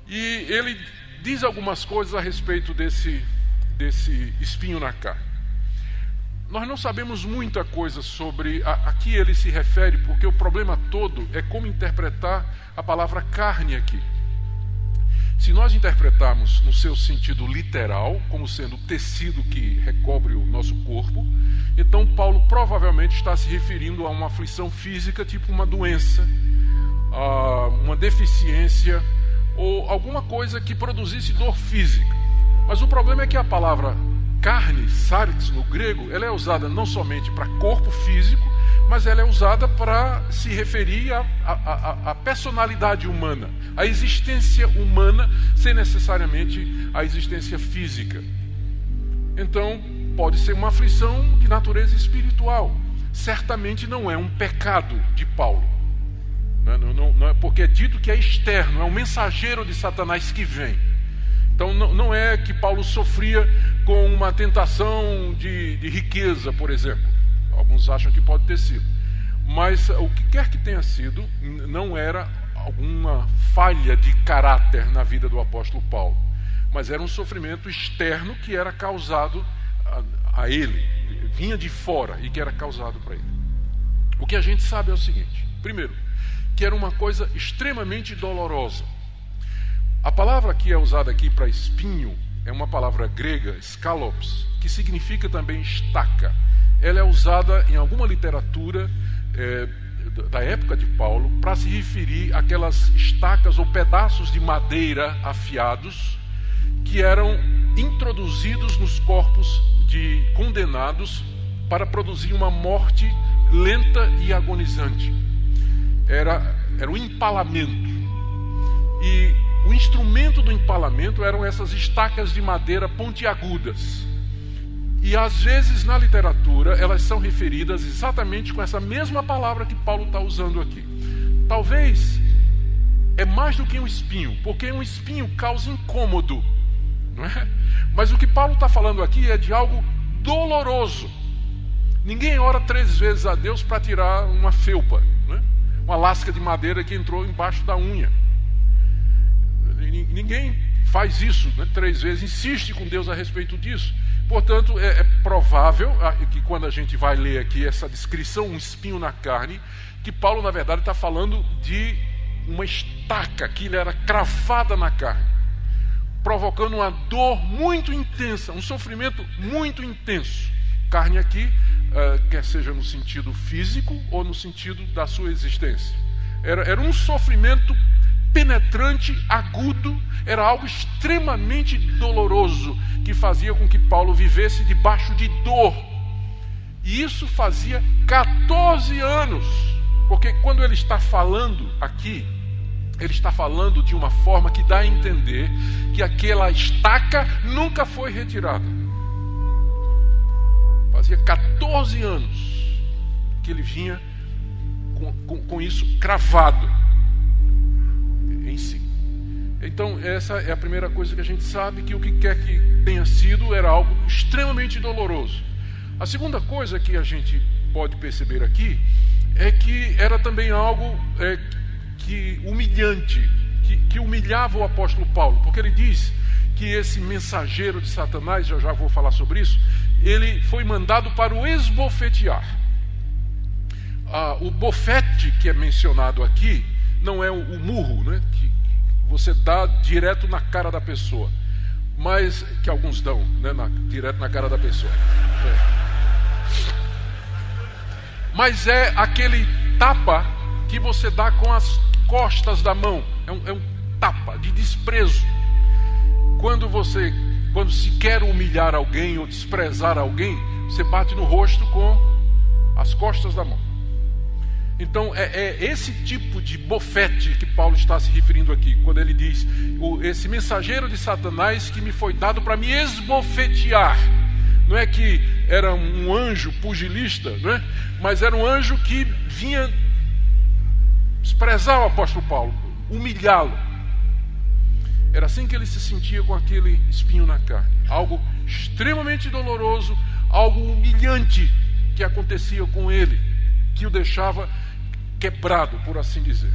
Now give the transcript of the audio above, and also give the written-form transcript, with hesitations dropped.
E ele diz algumas coisas a respeito desse espinho na carne. Nós não sabemos muita coisa sobre a que ele se refere, porque o problema todo é como interpretar a palavra carne aqui. Se nós interpretarmos no seu sentido literal, como sendo o tecido que recobre o nosso corpo, então Paulo provavelmente está se referindo a uma aflição física, tipo uma doença, uma deficiência ou alguma coisa que produzisse dor física. Mas o problema é que a palavra carne, sarx no grego, ela é usada não somente para corpo físico, mas ela é usada para se referir à personalidade humana, à existência humana, sem necessariamente a existência física. Então, pode ser uma aflição de natureza espiritual. Certamente não é um pecado de Paulo. Não é porque é dito que é externo, é um mensageiro de Satanás que vem. Então não é que Paulo sofria com uma tentação de riqueza, por exemplo. Alguns acham que pode ter sido. Mas o que quer que tenha sido, não era alguma falha de caráter na vida do apóstolo Paulo. Mas era um sofrimento externo que era causado a ele, vinha de fora e que era causado para ele. O que a gente sabe é o seguinte: primeiro, que era uma coisa extremamente dolorosa. A palavra que é usada aqui para espinho é uma palavra grega, skalops, que significa também estaca. Ela é usada em alguma literatura da época de Paulo para se referir àquelas estacas ou pedaços de madeira afiados que eram introduzidos nos corpos de condenados para produzir uma morte lenta e agonizante. Era o empalamento. E o instrumento do empalamento eram essas estacas de madeira pontiagudas. E às vezes na literatura elas são referidas exatamente com essa mesma palavra que Paulo está usando aqui. Talvez é mais do que um espinho, porque um espinho causa incômodo, não é? Mas o que Paulo está falando aqui é de algo doloroso. Ninguém ora 3 vezes a Deus para tirar uma felpa, não é? Uma lasca de madeira que entrou embaixo da unha. Ninguém faz isso, né, 3 vezes, insiste com Deus a respeito disso. Portanto, é provável que quando a gente vai ler aqui essa descrição, um espinho na carne, que Paulo, na verdade, está falando de uma estaca que lhe era cravada na carne, provocando uma dor muito intensa, um sofrimento muito intenso. Carne aqui, quer seja no sentido físico ou no sentido da sua existência. Era um sofrimento penetrante, agudo, era algo extremamente doloroso que fazia com que Paulo vivesse debaixo de dor. E isso fazia 14 anos, porque quando ele está falando aqui, ele está falando de uma forma que dá a entender que aquela estaca nunca foi retirada. Fazia 14 anos que ele vinha com isso cravado em si. Então essa é a primeira coisa que a gente sabe, que o que quer que tenha sido era algo extremamente doloroso. A segunda coisa que a gente pode perceber aqui é que era também algo que humilhante, que humilhava o apóstolo Paulo, porque ele diz que esse mensageiro de Satanás, já vou falar sobre isso, ele foi mandado para o esbofetear. O bofete que é mencionado aqui não é o murro, né, que você dá direto na cara da pessoa, mas que alguns dão, né, direto na cara da pessoa. Mas é aquele tapa que você dá com as costas da mão. É um tapa de desprezo. Quando se quer humilhar alguém ou desprezar alguém, você bate no rosto com as costas da mão. Então é esse tipo de bofete que Paulo está se referindo aqui, quando ele diz: esse mensageiro de Satanás que me foi dado para me esbofetear. Não é que era um anjo pugilista, não é? Mas era um anjo que vinha desprezar o apóstolo Paulo, humilhá-lo. Era assim que ele se sentia com aquele espinho na carne. Algo extremamente doloroso, algo humilhante que acontecia com ele, que o deixava quebrado, por assim dizer.